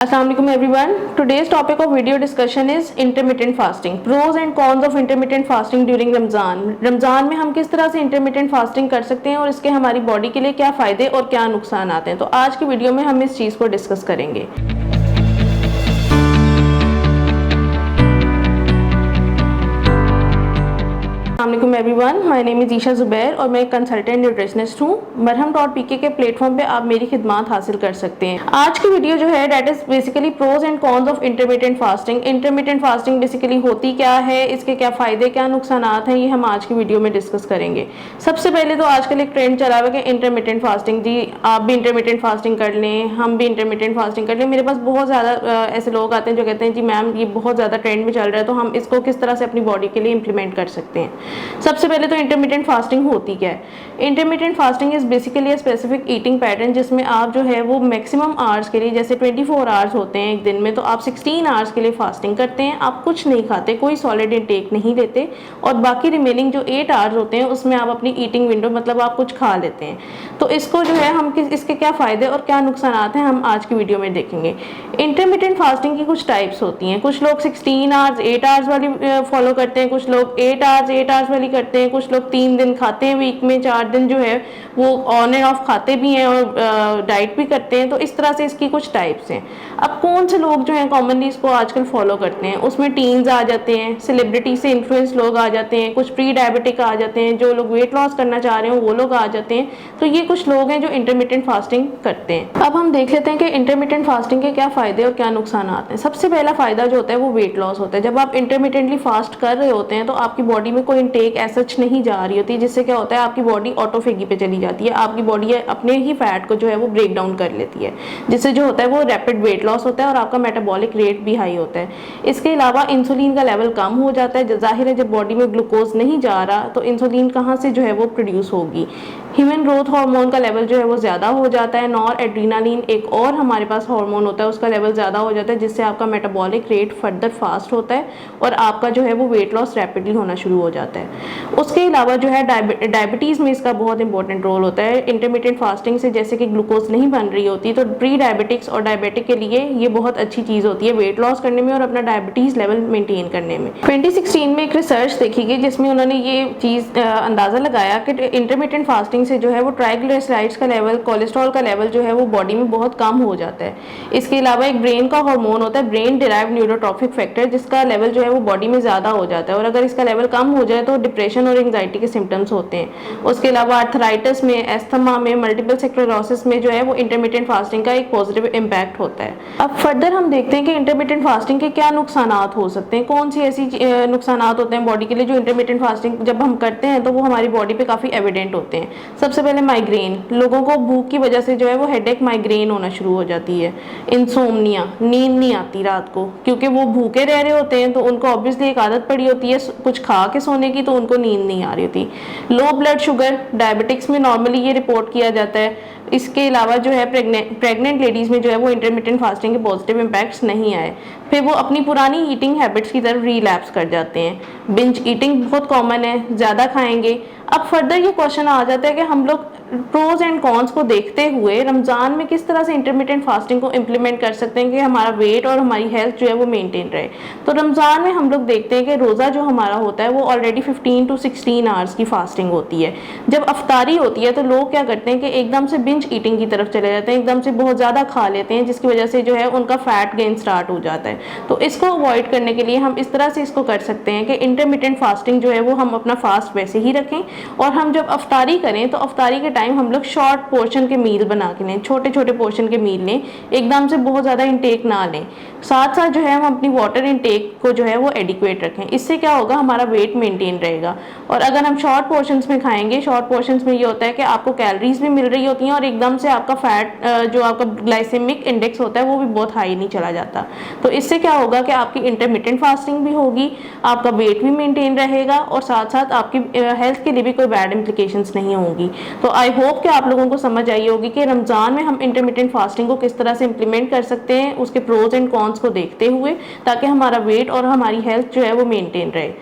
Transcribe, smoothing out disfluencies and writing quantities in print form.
Assalamu alaikum everyone. Today's topic of video discussion is intermittent fasting. Pros and cons of intermittent fasting during Ramzan. Ramzan में हम किस तरह से intermittent fasting कर सकते हैं और इसके हमारी बॉडी के लिए क्या फ़ायदे और क्या नुकसान आते हैं. तो आज की वीडियो में हम इस चीज़ को डिस्कस करेंगे. अस्सलाम everyone, my name is Isha Zubair और मैं एक कंसल्टेंट न्यूट्रिशनिस्ट हूँ. मरहम.pk के प्लेटफॉर्म पे आप मेरी खिदमात हासिल कर सकते हैं. आज की वीडियो जो है that is basically pros and cons of intermittent fasting. Intermittent fasting basically होती क्या है, इसके क्या फ़ायदे क्या नुकसान हैं, ये हम आज की वीडियो में डिस्कस करेंगे. सबसे पहले तो आजकल एक ट्रेंड चला हुआ है कि इंटरमिटेंट फास्टिंग, जी आप भी इंटरमिटेंट फास्टिंग कर लें, हम भी इंटरमिटेंट फास्टिंग कर लें. मेरे पास बहुत ज़्यादा ऐसे लोग आते हैं जो कहते हैं जी मैम ये बहुत ज़्यादा ट्रेंड में चल रहा है, तो हम इसको किस तरह से अपनी बॉडी के लिए इंप्लीमेंट कर सकते हैं. सबसे पहले तो इंटरमिटेंट फास्टिंग होती क्या है. Intermittent fasting is basically specific eating pattern जिसमें आप जो है वो मैक्सिमम आवर्स के लिए, जैसे 24 आवर्स होते हैं एक दिन में, तो आप 16 आवर्स के लिए फास्टिंग करते हैं. आप कुछ नहीं खाते, कोई सॉलिड इंटेक नहीं लेते और बाकी रिमेनिंग जो 8 आवर्स होते हैं उसमें आप अपनी ईटिंग विंडो मतलब आप कुछ खा लेते हैं. तो इसको जो है हम इसके क्या फ़ायदे और क्या नुकसान हैं हम आज की वीडियो में देखेंगे. इंटरमिटेंट फास्टिंग की कुछ टाइप्स होती हैं. कुछ लोग 16 आवर्स 8 आवर्स वाली फॉलो करते हैं, कुछ लोग 8 आवर्स वाली करते हैं, कुछ लोग 3 दिन खाते हैं वीक में, 4 दिन जो है वो ऑन एंड ऑफ खाते भी हैं और डाइट भी करते हैं. तो इस तरह से इसकी कुछ टाइप्स हैं. अब कौन से लोग जो हैं कॉमनली इसको आजकल फॉलो करते हैं, उसमें टीन्स आ जाते हैं, सेलिब्रिटी से इन्फ्लुएंस लोग आ जाते हैं, कुछ प्री डायबिटिक आ जाते हैं, जो लोग वेट लॉस करना चाह रहे हो वो लोग आ जाते हैं. तो ये कुछ लोग हैं जो इंटरमिटेंट फास्टिंग करते हैं. अब हम देख लेते हैं कि इंटरमिटेंट फास्टिंग के क्या फ़ायदे और क्या नुकसान हैं. सबसे पहला फ़ायदा जो होता है वो वेट लॉस होता है. जब आप इंटरमिटेंटली फास्ट कर रहे होते हैं तो आपकी बॉडी में कोई इंटेक सच नहीं जा रही होती, जिससे क्या होता है आपकी बॉडी ऑटोफेगी पे चली जाती है. आपकी बॉडी अपने ही फैट को जो है वो ब्रेक डाउन कर लेती है, जिससे जो होता है वो रैपिड वेट लॉस होता है और आपका मेटाबॉलिक रेट भी हाई होता है. इसके अलावा इंसुलिन का लेवल कम हो जाता है. जाहिर है जब बॉडी में ग्लूकोज नहीं जा रहा तो इंसुलिन कहाँ से जो है वो प्रोड्यूस होगी. ह्यूमन ग्रोथ हार्मोन का लेवल जो है वो ज़्यादा हो जाता है. नॉर एड्रीनालिन एक और हमारे पास हार्मोन होता है, उसका लेवल ज़्यादा हो जाता है, जिससे आपका मेटाबॉलिक रेट फर्दर फास्ट होता है और आपका जो है वो वेट लॉस रैपिडली होना शुरू हो जाता है. उसके अलावा जो है डायबिटीज़ में इसका बहुत इंपॉर्टेंट रोल होता है. इंटरमिटेंट फास्टिंग से जैसे कि ग्लूकोज नहीं बन रही होती, तो प्री डायबिटिक्स और डायबिटिक के लिए ये बहुत अच्छी चीज़ होती है वेट लॉस करने में और अपना डायबिटीज़ लेवल मेंटेन करने में. 2016 में एक रिसर्च देखी गई जिसमें उन्होंने ये चीज़ अंदाज़ा लगाया कि इंटरमिटेंट फास्टिंग से जो है वो ट्राइग्लिसराइड्स का लेवल, कोलेस्ट्रॉल का लेवल जो है वो बॉडी में बहुत कम हो जाता है. इसके अलावा एक ब्रेन का हार्मोन होता है, ब्रेन डिराइव्ड न्यूरोट्रॉफिक फैक्टर, जिसका लेवल जो है वो बॉडी में ज़्यादा हो जाता है और अगर इसका लेवल कम हो जाए तो डिप्रेशन और एंग्जाइटी के सिम्टम्स होते हैं. उसके अलावा आर्थराइटिस में, एस्थमा में, मल्टीपल स्क्लेरोसिस में जो है वो इंटरमिटेंट फास्टिंग का एक पॉजिटिव इम्पैक्ट होता है. अब फर्दर हम देखते हैं कि इंटरमिटेंट फास्टिंग के क्या नुकसान हो सकते हैं, कौन सी ऐसी नुकसान होते हैं बॉडी के लिए जो इंटरमिटेंट फास्टिंग जब हम करते हैं तो वो हमारी बॉडी पे काफ़ी एविडेंट होते हैं. सबसे पहले माइग्रेन. लोगों को भूख की वजह से जो है वो हेडेक, माइग्रेन होना शुरू हो जाती है. इंसोम्निया, नींद नहीं आती रात को, क्योंकि वो भूखे रह रहे होते हैं तो उनको ऑब्वियसली एक आदत पड़ी होती है कुछ खा के सोने की, तो उनको नींद नहीं आ रही होती. लो ब्लड शुगर, डायबिटिक्स में नॉर्मली ये रिपोर्ट किया जाता है. इसके अलावा जो है प्रेग्नेंट लेडीज़ में जो है वो इंटरमिटेंट फास्टिंग के पॉजिटिव इम्पैक्ट्स नहीं आए. फिर वो अपनी पुरानी ईटिंग हैबिट्स की तरफ रिलैप्स कर जाते हैं. बिंज ईटिंग बहुत कॉमन है, ज़्यादा खाएंगे. अब फर्दर ये क्वेश्चन आ जाता है कि हम लोग प्रोज एंड कॉन्स को देखते हुए रमज़ान में किस तरह से इंटरमिटेंट फास्टिंग को इम्प्लीमेंट कर सकते हैं कि हमारा वेट और हमारी हेल्थ जो है वो मेंटेन रहे. तो रमज़ान में हम लोग देखते हैं कि रोज़ा जो हमारा होता है वो ऑलरेडी 15 to 16 आवर्स की फास्टिंग होती है. जब अफ्तारी होती है तो लोग क्या करते हैं कि एकदम से बिंज ईटिंग की तरफ चले जाते हैं, एकदम से बहुत ज़्यादा खा लेते हैं, जिसकी वजह से जो है उनका फैट गेन स्टार्ट हो जाता है. तो इसको अवॉइड करने के लिए हम इस तरह से इसको कर सकते हैं कि इंटरमिटेंट फास्टिंग जो है वो हम अपना फास्ट वैसे ही रखें और हम जब अफ्तारी करें तो अफ्तारी के टाइम हम लोग शॉर्ट पोर्शन के मील बना के लें, छोटे छोटे पोर्शन के मील लें, एकदम से बहुत ज़्यादा इंटेक ना लें. साथ साथ जो है हम अपनी वाटर इंटेक को जो है वो एडिक्वेट रखें. इससे क्या होगा, हमारा वेट मेंटेन रहेगा. और अगर हम शॉर्ट पोर्शंस में खाएंगे, शॉर्ट पोर्शंस में ये होता है कि आपको कैलोरीज भी मिल रही होती हैं और एकदम से आपका फैट जो आपका ग्लाइसेमिक इंडेक्स होता है वो भी बहुत हाई नहीं चला जाता. तो इससे क्या होगा कि आपकी इंटरमिटेंट फास्टिंग भी होगी, आपका वेट भी मेंटेन रहेगा और साथ साथ आपकी हेल्थ के लिए भी कोई बैड इंप्लीकेशंस नहीं होंगी. तो आई होप कि आप लोगों को समझ आई होगी कि रमज़ान में हम इंटरमिटेंट फास्टिंग को किस तरह से इंप्लीमेंट कर सकते हैं, उसके प्रोज एंड कॉन्स को देखते हुए, ताकि हमारा वेट और हमारी हेल्थ जो है वो मेंटेन रहे.